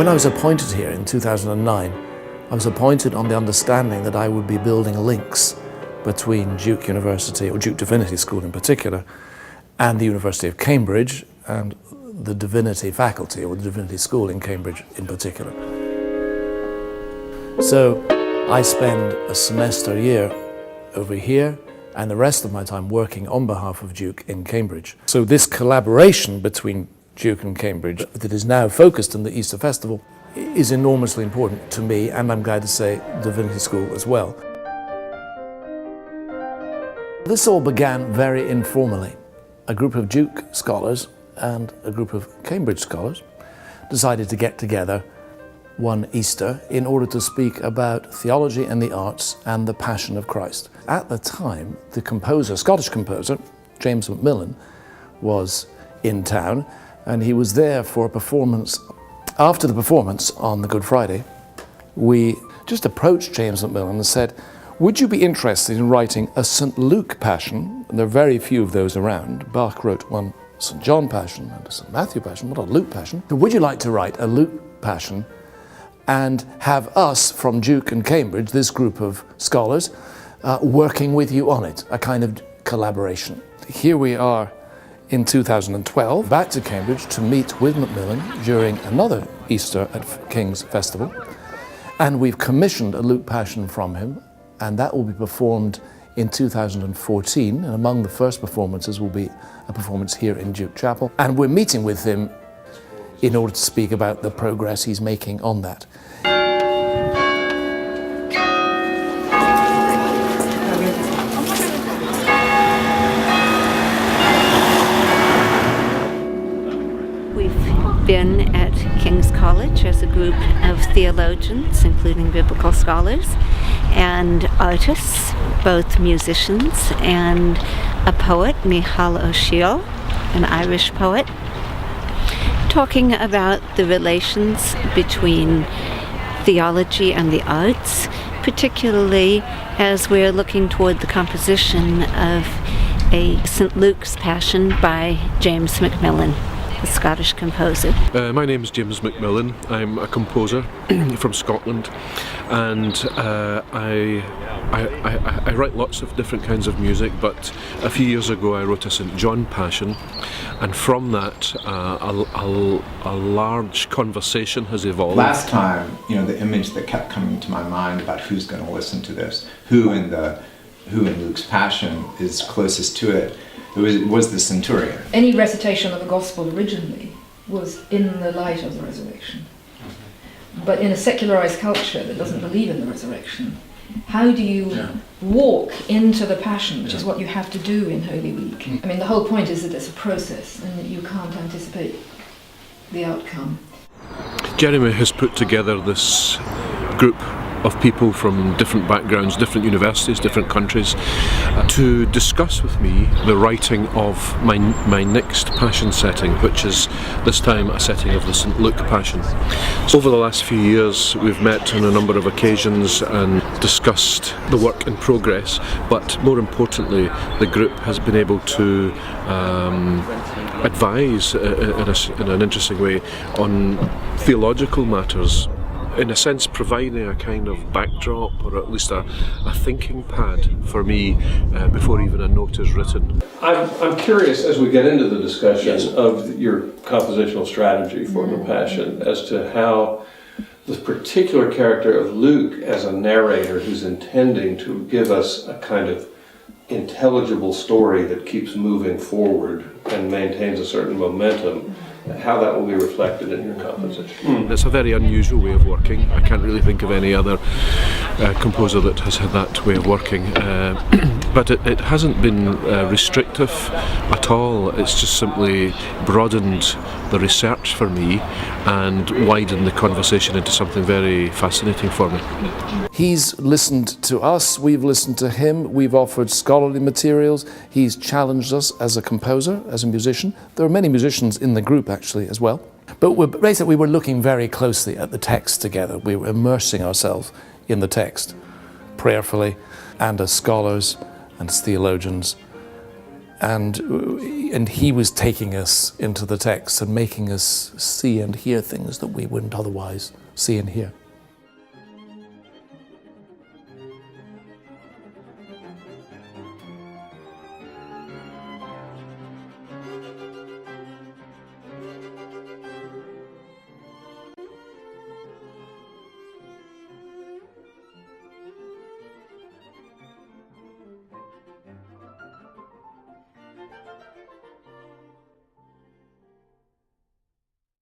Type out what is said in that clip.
When I was appointed here in 2009, I was appointed on the understanding that I would be building links between Duke University, or Duke Divinity School in particular, and the University of Cambridge, and the Divinity faculty, or the Divinity School in Cambridge in particular. So I spend a semester a year over here, and the rest of my time working on behalf of Duke in Cambridge. So this collaboration between Duke and Cambridge that is now focused on the Easter Festival is enormously important to me, and I'm glad to say Divinity School as well. This all began very informally. A group of Duke scholars and a group of Cambridge scholars decided to get together one Easter in order to speak about theology and the arts and the Passion of Christ. At the time, the composer, Scottish composer, James MacMillan, was in town, and he was there for a performance. After the performance on the Good Friday, we just approached James MacMillan and said, would you be interested in writing a St. Luke Passion? And there are very few of those around. Bach wrote one St. John Passion and a St. Matthew Passion, what a Luke Passion. But would you like to write a Luke Passion and have us from Duke and Cambridge, this group of scholars, working with you on it, a kind of collaboration? Here we are in 2012, back to Cambridge to meet with Macmillan during another Easter at King's Festival. And we've commissioned a Luke Passion from him, and that will be performed in 2014. And among the first performances will be a performance here in Duke Chapel. And we're meeting with him in order to speak about the progress he's making on that. We've been at King's College as a group of theologians, including biblical scholars, and artists, both musicians and a poet, Michal O'Shiel, an Irish poet, talking about the relations between theology and the arts, particularly as we're looking toward the composition of a St. Luke's Passion by James MacMillan, a Scottish composer. My name is James MacMillan. I'm a composer from Scotland, and I write lots of different kinds of music, but a few years ago I wrote a St. John Passion, and from that a large conversation has evolved. Last time, the image that kept coming to my mind about who's going to listen to this, who in Luke's Passion is closest to it, was the centurion. Any recitation of the gospel originally was in the light of the resurrection. But in a secularized culture that doesn't believe in the resurrection, how do you walk into the Passion, which is what you have to do in Holy Week? I mean, the whole point is that it's a process and that you can't anticipate the outcome. Jeremy has put together this group of people from different backgrounds, different universities, different countries, to discuss with me the writing of my next Passion setting, which is this time a setting of the St. Luke Passion. So over the last few years we've met on a number of occasions and discussed the work in progress, but more importantly the group has been able to advise in an interesting way on theological matters, in a sense providing a kind of backdrop, or at least a thinking pad for me before even a note is written. I'm curious, as we get into the discussion of your compositional strategy for the Passion, as to how the particular character of Luke as a narrator who's intending to give us a kind of intelligible story that keeps moving forward and maintains a certain momentum, how that will be reflected in your composition. It's a very unusual way of working. I can't really think of any other composer that has had that way of working. But it hasn't been restrictive at all. It's just simply broadened the research for me and widened the conversation into something very fascinating for me. He's listened to us, we've listened to him, we've offered scholarly materials, he's challenged us as a composer, as a musician. There are many musicians in the group actually as well. But basically we were looking very closely at the text together. We were immersing ourselves in the text prayerfully, and as scholars and as theologians. and he was taking us into the text and making us see and hear things that we wouldn't otherwise see and hear.